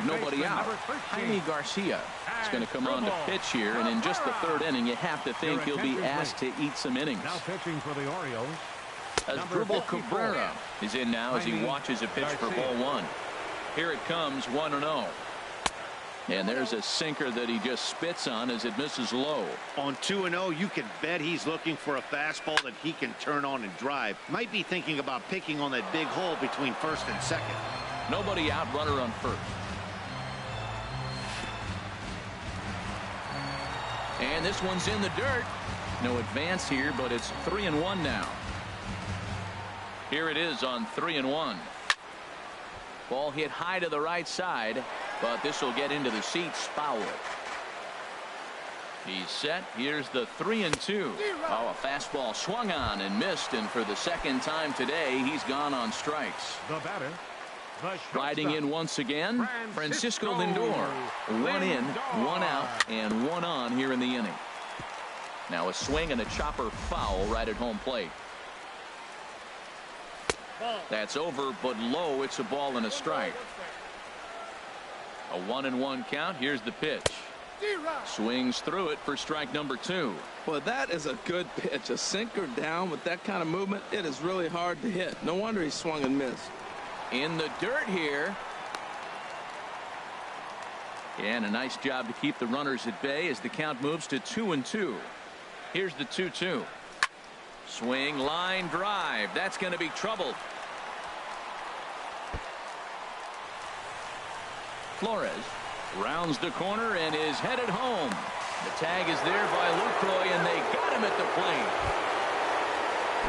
nobody out. Jaime Garcia is going to come on to pitch here, and in just the third inning, you have to think he'll be asked to eat some innings. Now pitching for the Orioles, Asdrubal Cabrera is in now as he watches a pitch for ball one. Here it comes, 1-0. And there's a sinker that he just spits on as it misses low. On 2-0, you can bet he's looking for a fastball that he can turn on and drive. Might be thinking about picking on that big hole between first and second. Nobody out, runner on first. And this one's in the dirt. No advance here, but it's 3-1 now. Here it is on 3-1. Ball hit high to the right side, but this will get into the seats, foul. He's set. Here's the 3-2. Oh, a fastball swung on and missed, and for the second time today, he's gone on strikes. the batter, Riding in once again, Francisco Lindor. One in, one out, and one on here in the inning. Now a swing and a chopper foul right at home plate. That's over, but low. It's a ball and a strike. A 1-1 count. Here's the pitch. Swings through it for strike number 2. Well, that is a good pitch. A sinker down with that kind of movement, it is really hard to hit. No wonder he swung and missed. In the dirt here. And a nice job to keep the runners at bay as the count moves to 2-2. Here's the 2-2. Swing, line drive. That's going to be trouble. Flores rounds the corner and is headed home. The tag is there by Lucroy, and they got him at the plate.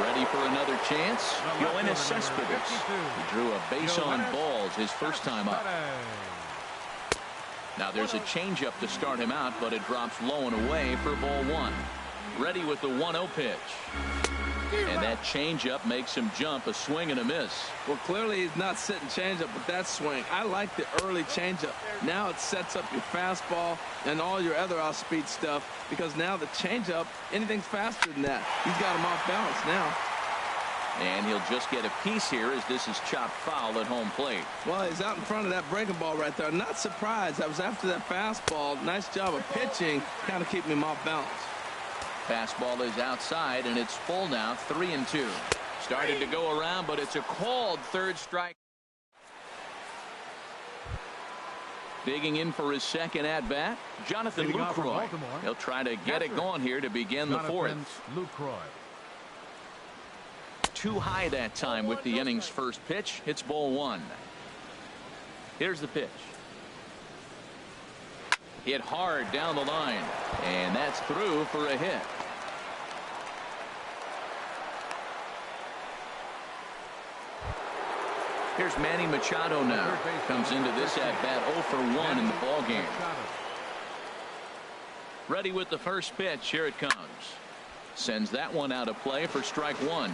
Ready for another chance? Yoenis Cespedes. He drew a base on balls his first time up. Now there's a changeup to start him out, but it drops low and away for ball 1. Ready with the 1-0 pitch. And that changeup makes him jump. A swing and a miss. Well, clearly he's not sitting changeup with that swing. I like the early changeup. Now it sets up your fastball and all your other off-speed stuff, because now the changeup, anything's faster than that. He's got him off balance now. And he'll just get a piece here as this is chopped foul at home plate. Well, he's out in front of that breaking ball right there. Not surprised. I was after that fastball. Nice job of pitching, kind of keeping him off balance. Fastball is outside, and it's full now, 3-2. Started to go around, but it's a called third strike. Digging in for his second at-bat, Jonathan Lucroy. He'll try to get it going here to begin the fourth. Too high that time with the inning's first pitch. It's ball 1. Here's the pitch. Hit hard down the line, and that's through for a hit. Here's Manny Machado now. Comes into this at-bat 0 for 1 in the ballgame. Ready with the first pitch. Here it comes. Sends that one out of play for strike 1.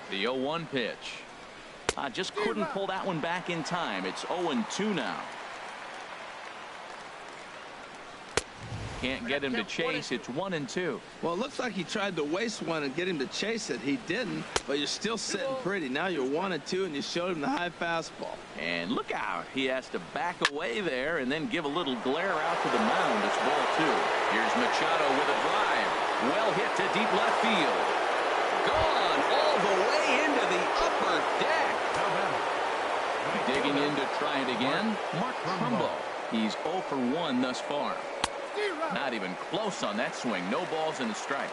The 0-1 pitch. Just couldn't pull that one back in time. It's 0-2 now. Can't get him to chase. It's 1-2. Well, it looks like he tried to waste one and get him to chase it. He didn't, but you're still sitting pretty. Now you're 1-2, and you showed him the high fastball. And look out. He has to back away there and then give a little glare out to the mound. It's ball 2. Here's Machado with a drive. Well hit to deep left field. Gone all the way into the upper deck. Digging in to try it again. Mark Trumbo. He's 0 for 1 thus far. Not even close on that swing. No balls and a strike.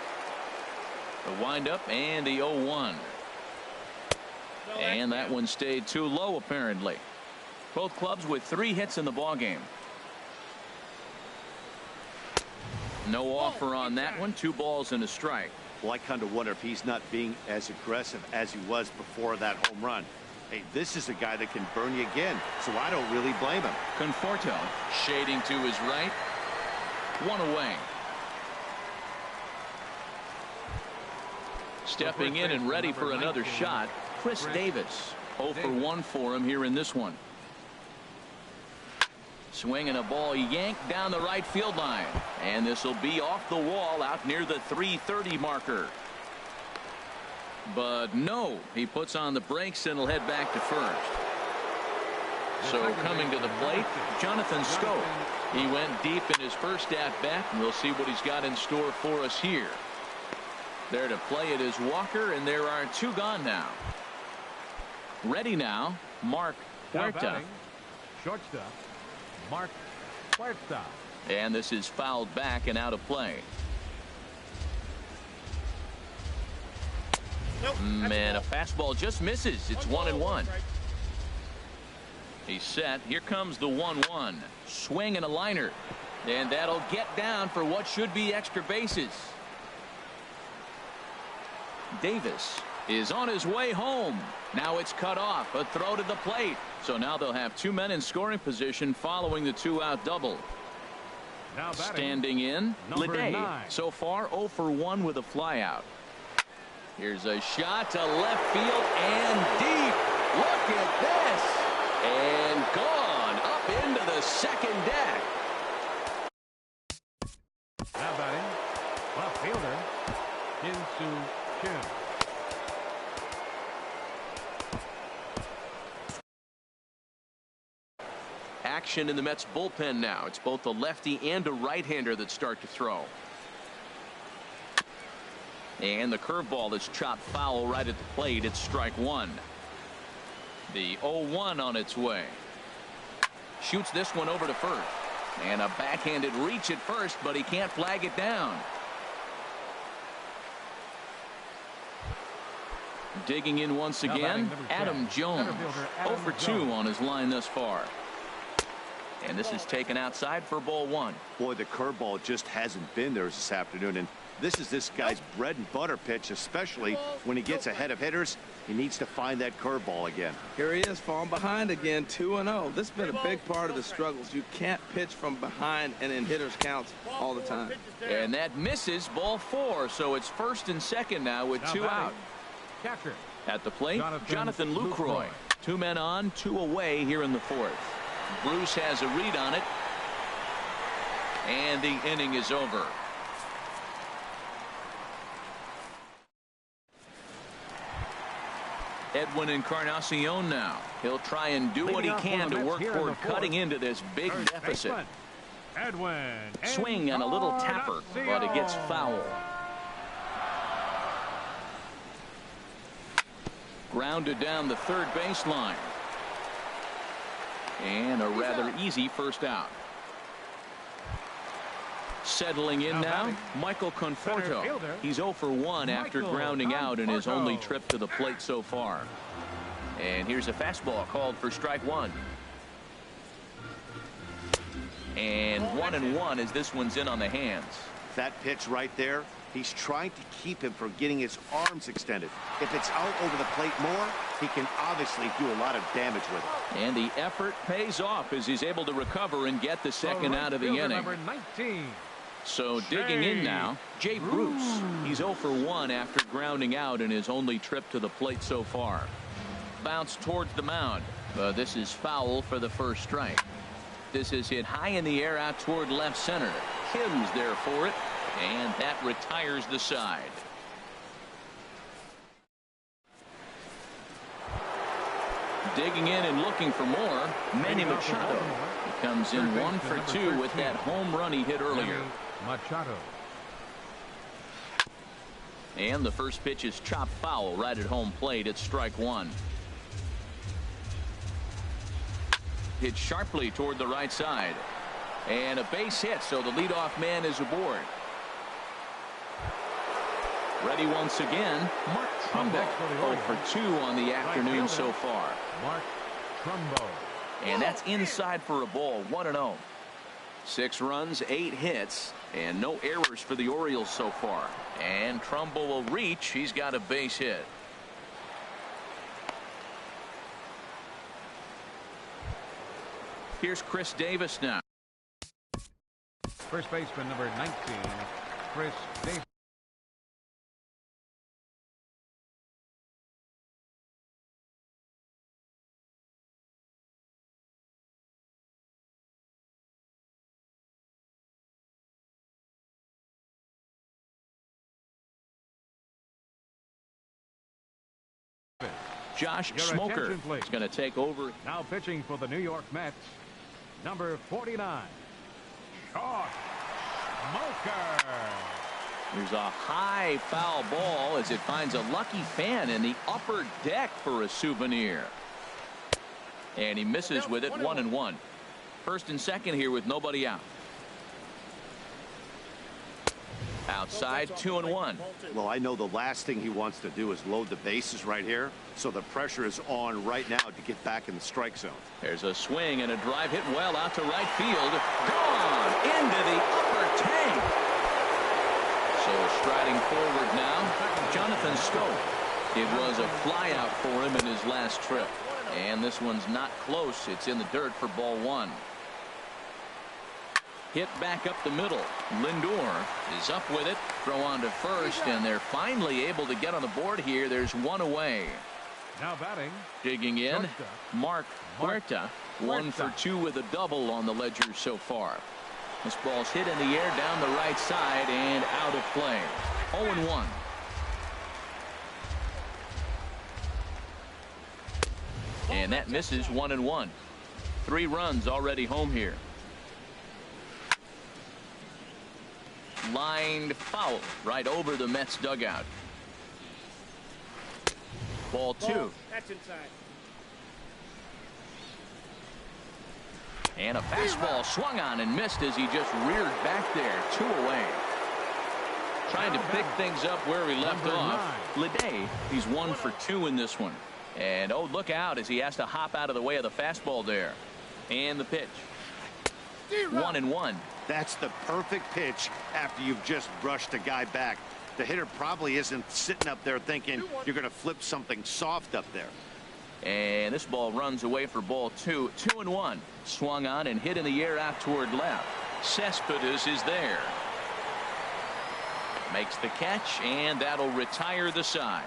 The windup and the 0-1. And that one stayed too low apparently. Both clubs with 3 hits in the ballgame. No offer on that one. 2 balls and a strike. Well, I kind of wonder if he's not being as aggressive as he was before that home run. Hey, this is a guy that can burn you again, so I don't really blame him. Conforto shading to his right. 1 away. Stepping in and ready for another shot, Chris Davis. 0 for 1 for him here in this one. Swinging a ball yanked down the right field line. And this will be off the wall out near the 330 marker. But no, he puts on the brakes and will head back to first. So coming to the plate, Jonathan Scope. He went deep in his first at-bat, and we'll see what he's got in store for us here. There to play it is Walker, and there are 2 gone now. Ready now, Mark Huerta. Shortstop, Mark Huerta. And this is fouled back and out of play. And a fastball just misses. It's 1-1. He's set. Here comes the 1-1. Swing and a liner. And that'll get down for what should be extra bases. Davis is on his way home. Now it's cut off. A throw to the plate. So now they'll have 2 men in scoring position following the 2-out double. Standing in, Leday. So far 0 for 1 with a flyout. Here's a shot to left field and deep. Look at this. And gone up into the second deck. Now batting, left fielder, Kim. Action in the Mets bullpen now. It's both a lefty and a right-hander that start to throw. And the curveball is chopped foul right at the plate. It's strike 1. The 0-1 on its way. Shoots this one over to first. And a backhanded reach at first, but he can't flag it down. Digging in once again, Adam Jones. 0 for 2 on his line thus far. And this is taken outside for ball 1. Boy, the curveball just hasn't been there this afternoon, and this is this guy's bread and butter pitch, especially when he gets ahead of hitters. He needs to find that curveball again. Here he is, falling behind again, 2-0. This has been a big part of the struggles. You can't pitch from behind and in hitters counts all the time. And that misses, ball 4. So it's first and second now with 2 out. Catcher. At the plate, Jonathan Lucroy. 2 men on, 2 away here in the 4th. Bruce has a read on it. And the inning is over. Edwin Encarnacion now. He'll try and do what he can to work toward cutting into this big deficit. Edwin. Swing and a little tapper, but it gets foul. Grounded down the third baseline. And a rather easy first out. Settling in now, Michael Conforto. He's 0 for 1 after grounding out in his only trip to the plate so far. And here's a fastball called for strike 1. And 1-1 as this one's in on the hands. That pitch right there, he's trying to keep him from getting his arms extended. If it's out over the plate more, he can obviously do a lot of damage with it. And the effort pays off as he's able to recover and get the second out of the inning. Number 19. So digging in now, Jay Bruce. He's 0 for 1 after grounding out in his only trip to the plate so far. Bounce towards the mound. This is foul for the first strike. This is hit high in the air out toward left center. Kim's there for it, and that retires the side. Digging in and looking for more, Manny Machado. He comes in 1 for 2 with that home run he hit earlier. Machado. And the first pitch is chopped foul right at home plate. It's strike 1. Hit sharply toward the right side. And a base hit, so the leadoff man is aboard. Ready once again, Mark Trumbo. 0 for 2 on the afternoon so far. Mark Trumbo. And that's inside for a ball, 1-0. 6 runs, 8 hits, and no errors for the Orioles so far. And Trumbo will reach. He's got a base hit. Here's Chris Davis now. First baseman number 19, Chris Davis. Josh Your Smoker attention, please. is going to take over. Now pitching for the New York Mets, number 49, Josh Smoker. There's a high foul ball as it finds a lucky fan in the upper deck for a souvenir. And he misses with it, 1-1. First and second here with nobody out. Outside, 2-1. Well, I know the last thing he wants to do is load the bases right here, so the pressure is on right now to get back in the strike zone. There's a swing and a drive hit well out to right field. Gone into the upper tank. So striding forward now, Jonathan Stowe. It was a flyout for him in his last trip. And this one's not close. It's in the dirt for ball one. Hit back up the middle. Lindor is up with it. Throw on to first, and they're finally able to get on the board here. There's one away. Now batting. Digging in, Mark Huerta. 1 for 2 with a double on the ledger so far. This ball's hit in the air down the right side and out of play. 0-1. And that misses, 1-1. 3 runs already home here. Lined foul right over the Mets dugout. Ball 2. That's inside. And a fastball swung on and missed as he just reared back there. 2 away. Trying to pick things up where he left off. Leday, he's 1 for 2 in this one. And oh, look out as he has to hop out of the way of the fastball there. And the pitch. 1-1. That's the perfect pitch after you've just brushed a guy back. The hitter probably isn't sitting up there thinking you're going to flip something soft up there. And this ball runs away for ball 2. 2-1. Swung on and hit in the air out toward left. Cespedes is there. Makes the catch, and that'll retire the side.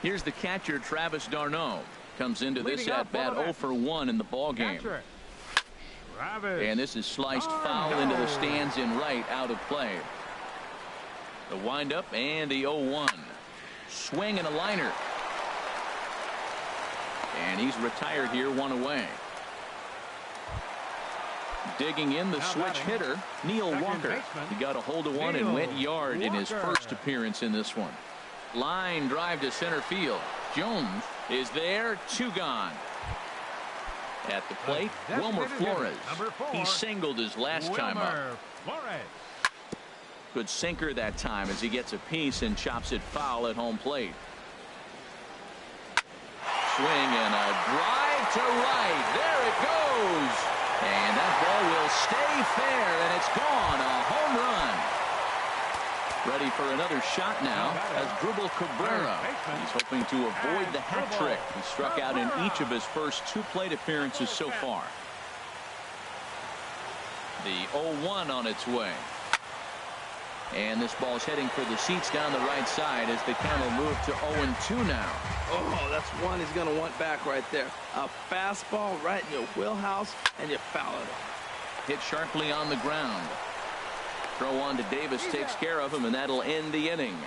Here's the catcher, Travis d'Arnaud. Comes into this at-bat 0 for 1 in the ballgame. And this is sliced foul into the stands in right, out of play. The windup and the 0-1. Swing and a liner. And he's retired here, 1 away. Digging in the switch hitter, Neil Walker. He got a hold of one and went yard in his first appearance in this one. Line drive to center field. Jones is there, 2 gone. At the plate, Wilmer Flores. He singled his last time up. Good sinker that time as he gets a piece and chops it foul at home plate. Swing and a drive to right. There it goes. And that ball will stay fair, and it's gone. A home run. Ready for another shot now as Dribble Cabrera. He's hoping to avoid the hat trick. He struck out in each of his first 2 plate appearances so far. The 0-1 on its way. And this ball's heading for the seats down the right side as the count will move to 0-2 now. Oh, that's one he's going to want back right there. A fastball right in your wheelhouse, and you foul it off. Hit sharply on the ground. Throw on to Davis takes care of him, and that'll end the inning.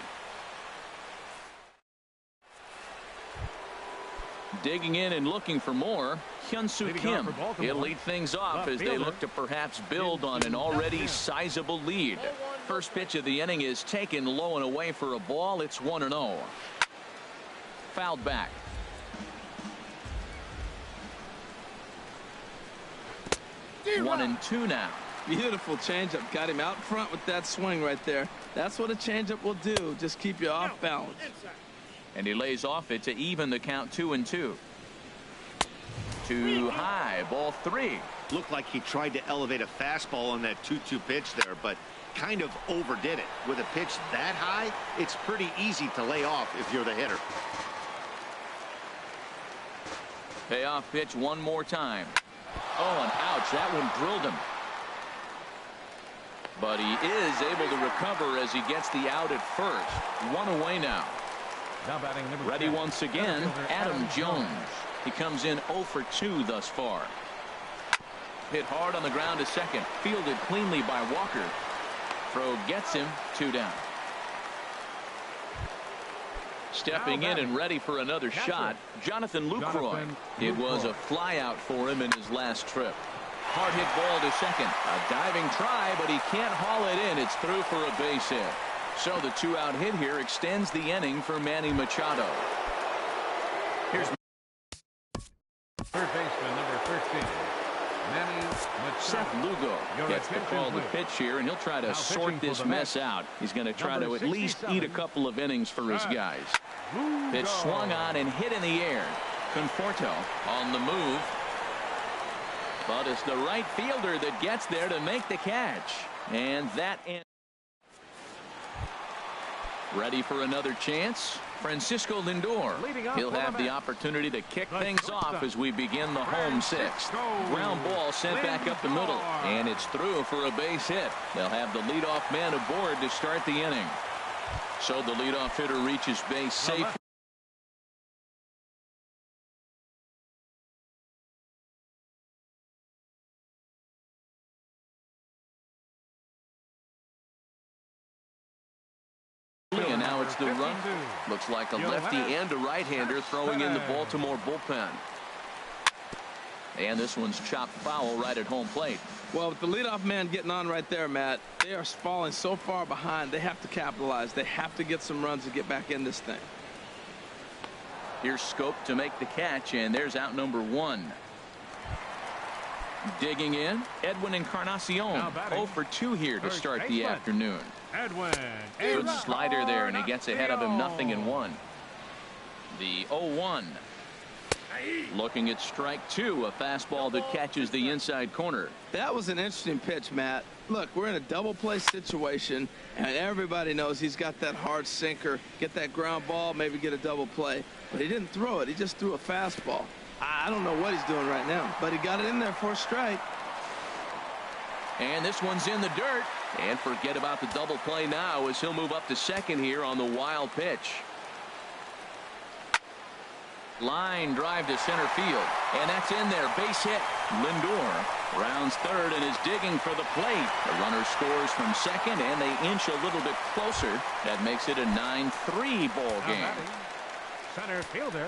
Digging in and looking for more, Hyun-Soo Kim. He'll lead things off as they look to perhaps build on an already sizable lead. First pitch of the inning is taken low and away for a ball. It's 1-0. Fouled back. One and 2 now. Beautiful changeup. Got him out front with that swing right there. That's what a changeup will do. Just keep you off balance. And he lays off it to even the count 2-2. Too high. Ball 3. Looked like he tried to elevate a fastball on that 2-2 pitch there, but kind of overdid it. With a pitch that high, it's pretty easy to lay off if you're the hitter. Payoff pitch one more time. Oh, and ouch. That one drilled him. But he is able to recover as he gets the out at first. 1 away now. Ready once again, Adam Jones. He comes in 0 for 2 thus far. hit hard on the ground to second. Fielded cleanly by Walker. Throw gets him. 2 down. Stepping in and ready for another shot, Jonathan Lucroy. It was a flyout for him in his last trip. Hard hit ball to second. A diving try, but he can't haul it in. It's through for a base hit. So the 2-out hit here extends the inning for Manny Machado. Here's third baseman, number 13. Manny Machado. Seth Lugo gets the call to pitch here, and he'll try to sort this mess out. He's going to try to at least eat a couple of innings for his guys. Pitch swung on and hit in the air. Conforto on the move. But it's the right fielder that gets there to make the catch. And that ends. Ready for another chance. Francisco Lindor. He'll have the opportunity to kick things off as we begin the home sixth. Ground ball sent back up the middle, and it's through for a base hit. They'll have the leadoff man aboard to start the inning. So the leadoff hitter reaches base safe. And now it's the run. Looks like a lefty and a right-hander throwing in the Baltimore bullpen. And this one's chopped foul right at home plate. Well, with the leadoff man getting on right there, Matt, they are falling so far behind. They have to capitalize. They have to get some runs to get back in this thing. Here's Scope to make the catch, and there's out number 1. Digging in, Edwin Encarnacion. 0 for 2 here to start the afternoon. Edwin. Good slider there, and he gets ahead of him 0-1. The 0-1. Looking at strike 2, a fastball that catches the inside corner. That was an interesting pitch, Matt. Look, we're in a double play situation, and everybody knows he's got that hard sinker. Get that ground ball, maybe get a double play. But he didn't throw it. He just threw a fastball. I don't know what he's doing right now, but he got it in there for a strike. And this one's in the dirt. And forget about the double play now as he'll move up to second here on the wild pitch. Line drive to center field. And that's in there. Base hit. Lindor rounds third and is digging for the plate. The runner scores from second, and they inch a little bit closer. That makes it a 9-3 ball game. Center fielder,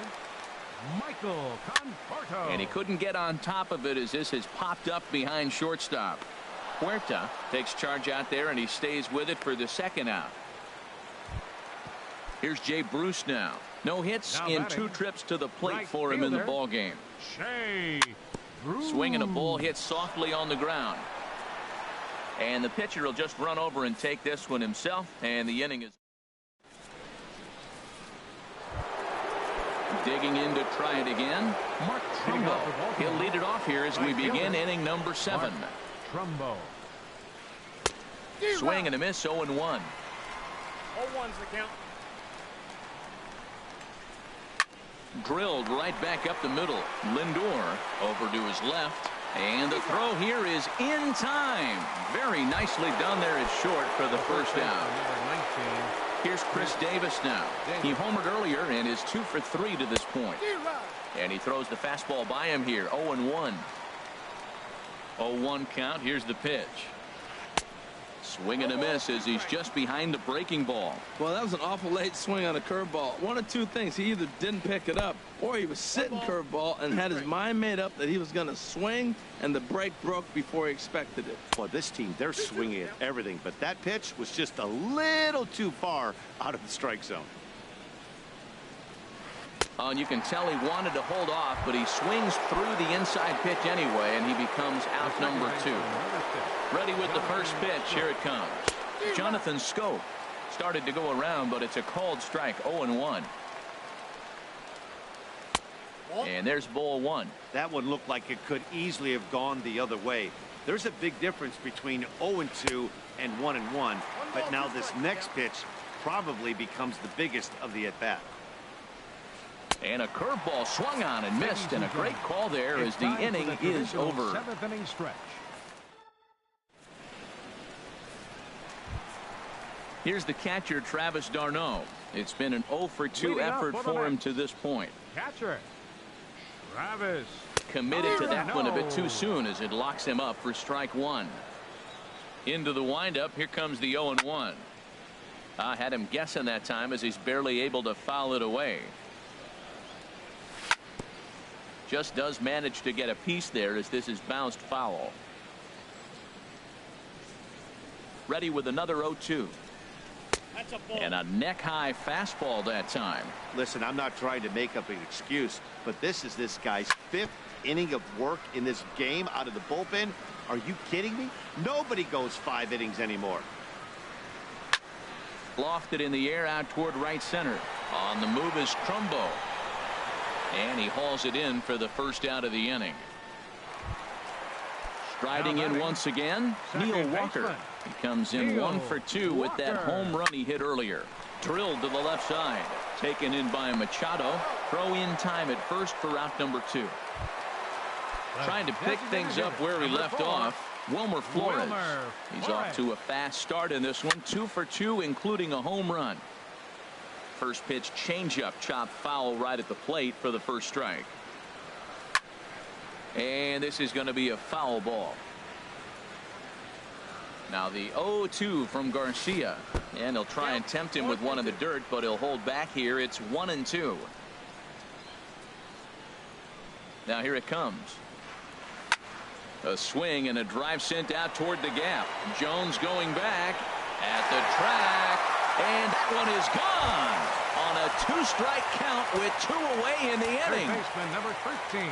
Michael Conforto. And he couldn't get on top of it as this has popped up behind shortstop. Huerta takes charge out there, and he stays with it for the second out. Here's Jay Bruce now. No hits in 2 trips to the plate for him in the ball game. Swinging a ball hit softly on the ground. And the pitcher will just run over and take this one himself, and the inning is digging in to try it again. Mark Trumbo. He'll lead it off here as we begin inning number 7. Trumbo. Swing and a miss. 0-1. 0-1's the count. Drilled right back up the middle. Lindor over to his left. And the throw here is in time. Very nicely done there at short for the first out. Here's Chris Davis now. He homered earlier and is 2 for 3 to this point. And he throws the fastball by him here. 0-1. 0-1 count. Here's the pitch. Swing and a miss as he's just behind the breaking ball. Well, that was an awful late swing on a curveball. One of 2 things. He either didn't pick it up, or he was sitting curveball and had his mind made up that he was going to swing, and the break broke before he expected it. Well, this team, they're swinging at everything, but that pitch was just a little too far out of the strike zone. And you can tell he wanted to hold off, but he swings through the inside pitch anyway, and he becomes out number 2. Ready with the first pitch. Here it comes. Jonathan Scope started to go around, but it's a called strike. 0-1. And there's ball 1. That one looked like it could easily have gone the other way. There's a big difference between 0-2 and 1-1, but now this next pitch probably becomes the biggest of the at-bat. And a curveball swung on and missed, and a great call there as the inning is over. 7th inning stretch. Here's the catcher, Travis d'Arnaud. It's been an 0 for 2 effort for him to this point. Catcher, Travis. Committed to that one a bit too soon as it locks him up for strike one. Into the windup. Here comes the 0-1. I had him guessing that time as he's barely able to foul it away. Just does manage to get a piece there as this is bounced foul. Ready with another 0-2. That's a ball. And a neck-high fastball that time. Listen, I'm not trying to make up an excuse, but this is this guy's 5th inning of work in this game out of the bullpen. Are you kidding me? Nobody goes 5 innings anymore. Lofted in the air out toward right center. On the move is Trumbo. And he hauls it in for the first out of the inning. Striding in once again, Neil Walker. He comes in 1 for 2 with that home run he hit earlier. Drilled to the left side. Taken in by Machado. Throw in time at first for out number 2. Trying to pick things up where he left off. Wilmer Flores. He's off to a fast start in this one. 2 for 2, including a home run. First pitch changeup, chopped foul right at the plate for the first strike. And this is going to be a foul ball. Now the 0-2 from Garcia. And he'll try and tempt him with one in the dirt, but he'll hold back here. It's 1-2. Now here it comes. A swing and a drive sent out toward the gap. Jones going back at the track. And that one is gone on a 2-strike count with 2 away in the inning. Baseman number 13.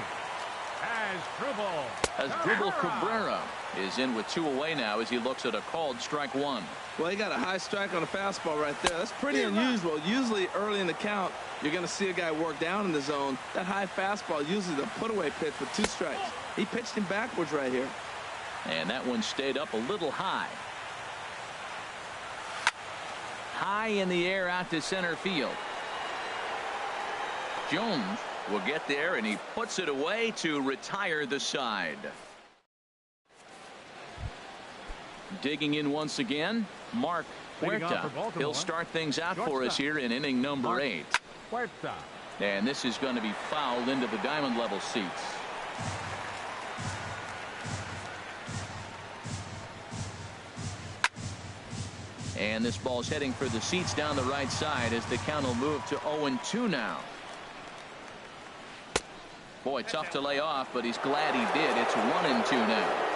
Asdrubal Cabrera is in with 2 away now as he looks at a called strike 1. Well, he got a high strike on a fastball right there. That's pretty unusual. Usually early in the count, you're going to see a guy work down in the zone. That high fastball, usually the put-away pitch with 2 strikes. He pitched him backwards right here. And that one stayed up a little high. High in the air out to center field. Jones will get there, and he puts it away to retire the side. Digging in once again, Mark Huerta. He'll start things out for us here in inning number 8. And this is going to be fouled into the diamond level seats. And this ball's heading for the seats down the right side as the count will move to 0-2 now. Boy, tough to lay off, but he's glad he did. It's 1-2 now.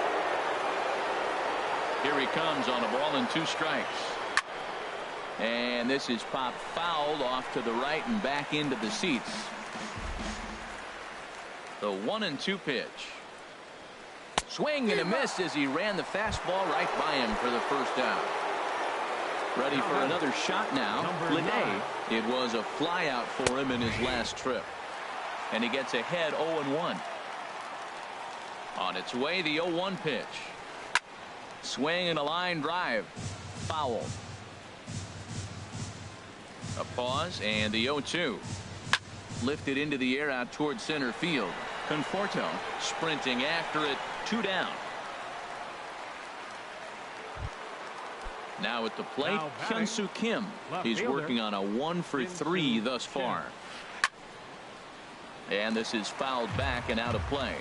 Here he comes on a ball and 2 strikes. And this is popped fouled off to the right and back into the seats. The 1-2 pitch. Swing and a miss as he ran the fastball right by him for the first out. Ready for another shot now. Linnae. It was a fly out for him in his last trip. And he gets ahead 0-1. On its way, the 0-1 pitch. Swing and a line drive. Foul. A pause and the 0-2. Lifted into the air out toward center field. Conforto sprinting after it. 2 down. Now at the plate, Hyun-Soo Kim. He's working on a 1 for 3 thus far. And this is fouled back and out of play.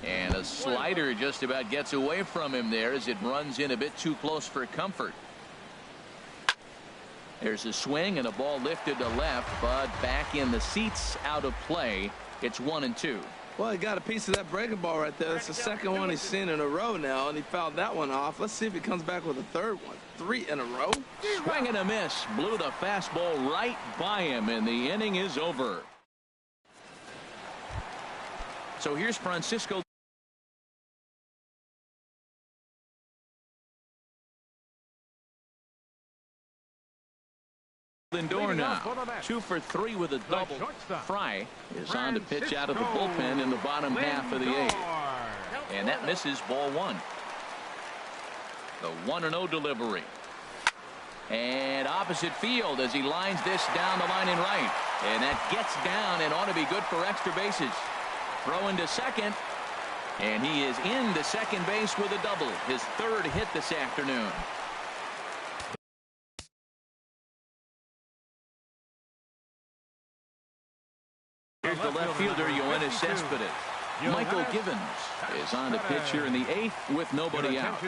And a slider just about gets away from him there as it runs in a bit too close for comfort. There's a swing and a ball lifted to left, but back in the seats, out of play. It's 1-2. Well, he got a piece of that breaking ball right there. That's the second one he's seen in a row now, and he fouled that one off. Let's see if he comes back with a third one. 3 in a row. Swing and a miss. Blew the fastball right by him, and the inning is over. So here's Francisco Lindor now. 2 for 3 with a double. Fry is on to pitch out of the bullpen in the bottom half of the 8th. And that misses ball 1. The 1-0 delivery. And opposite field as he lines this down the line in right. And that gets down and ought to be good for extra bases. Throw into second. And he is into second base with a double. His 3rd hit this afternoon. Here's the left fielder, Yoenis Cespedes. Michael Givens is on the pitch here in the 8th with nobody out.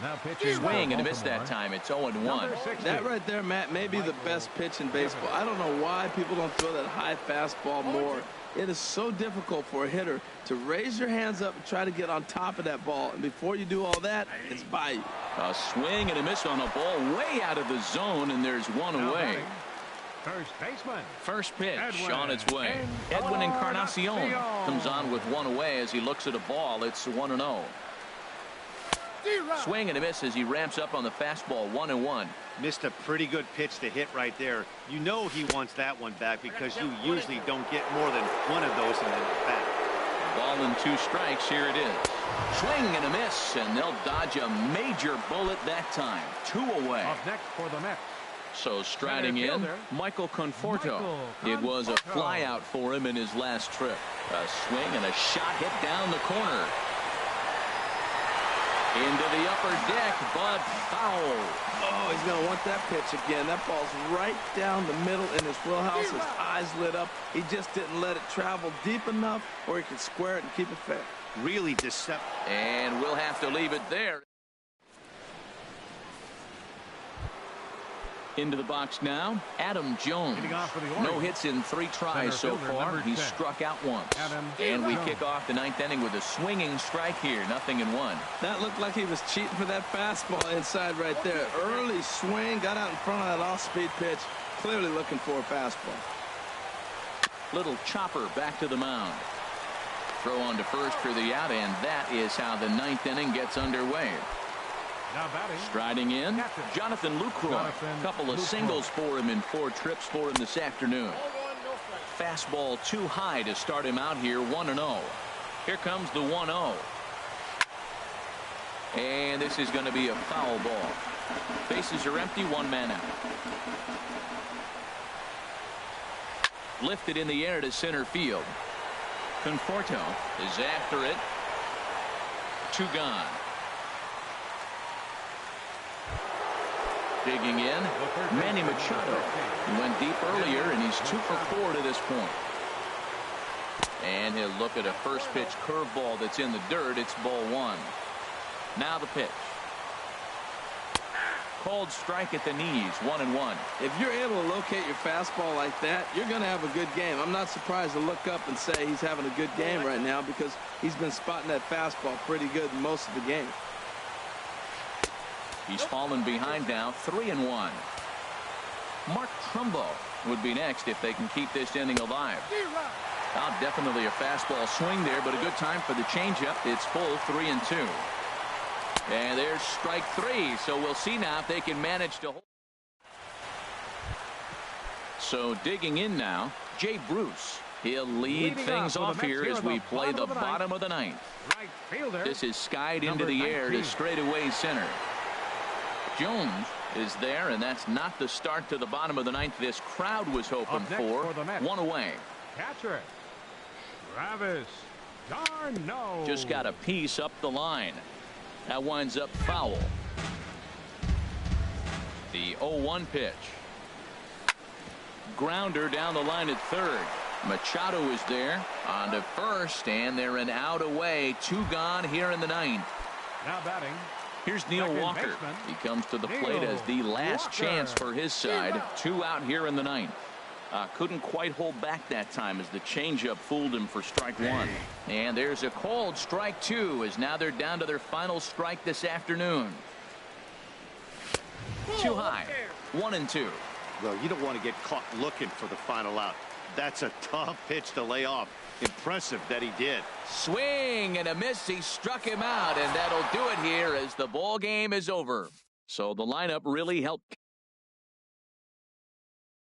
Now pitching. Swing and a miss that time. It's 0-1. That right there, Matt, may be the best pitch in baseball. I don't know why people don't throw that high fastball more. It is so difficult for a hitter to raise your hands up and try to get on top of that ball. And before you do all that, it's by you. A swing and a miss on a ball way out of the zone, and there's one away. First baseman. First pitch on its way. Edwin Encarnacion comes on with one away as he looks at a ball. It's 1-0. Swing and a miss as he ramps up on the fastball. 1-1. Missed a pretty good pitch to hit right there. You know he wants that one back because you usually don't get more than one of those in the bat. Ball and 2 strikes. Here it is. Swing and a miss, and they'll dodge a major bullet that time. 2 away. Up next for the Mets. So striding in, Michael Conforto. It was a flyout for him in his last trip. A swing and a shot hit down the corner. Into the upper deck, but foul. Oh, he's going to want that pitch again. That ball's right down the middle in his wheelhouse. His eyes lit up. He just didn't let it travel deep enough, or he could square it and keep it fair. Really deceptive. And we'll have to leave it there. Into the box now, Adam Jones. No hits in 3 tries so far. He's struck out once. And we kick off the 9th inning with a swinging strike here. 0-1. That looked like he was cheating for that fastball inside right there. Early swing, got out in front of that off-speed pitch. Clearly looking for a fastball. Little chopper back to the mound. Throw on to first for the out, and that is how the 9th inning gets underway. Now batting. Striding in, Jonathan Lucroy. Couple of singles for him in 4 trips for him this afternoon. Fastball too high to start him out here. 1-0. Here comes the 1-0. And this is going to be a foul ball. Bases are empty, 1 man out. Lifted in the air to center field. Conforto is after it. 2 gone. Digging in, Manny Machado. He went deep earlier, and he's 2 for 4 to this point. And he'll look at a first pitch curveball that's in the dirt. It's ball 1. Now the pitch. Called strike at the knees. 1-1. If you're able to locate your fastball like that, you're going to have a good game. I'm not surprised to look up and say he's having a good game right now because he's been spotting that fastball pretty good most of the game. He's fallen behind now. 3-1. Mark Trumbo would be next if they can keep this inning alive. Now definitely a fastball swing there, but a good time for the changeup. It's full. 3-2. And there's strike 3. So we'll see now if they can manage to hold. So digging in now, Jay Bruce. He'll lead things off here as we play the bottom of the 9th. This is skied into the air to straightaway center. Jones is there, and that's not the start to the bottom of the 9th this crowd was hoping for. 1 away. Catcher, Travis d'Arnaud. Just got a piece up the line. That winds up foul. The 0-1 pitch. Grounder down the line at third. Machado is there on to first, and they're an out away. 2 gone here in the 9th. Now batting. Here's Neil Walker. He comes to the plate as the last chance for his side. 2 out here in the 9th. Couldn't quite hold back that time as the changeup fooled him for strike 1. And there's a called strike 2 as now they're down to their final strike this afternoon. Too high. 1-2. Well, you don't want to get caught looking for the final out. That's a tough pitch to lay off. Impressive that he did. Swing and a miss. He struck him out, and that'll do it here as the ball game is over. So the lineup really helped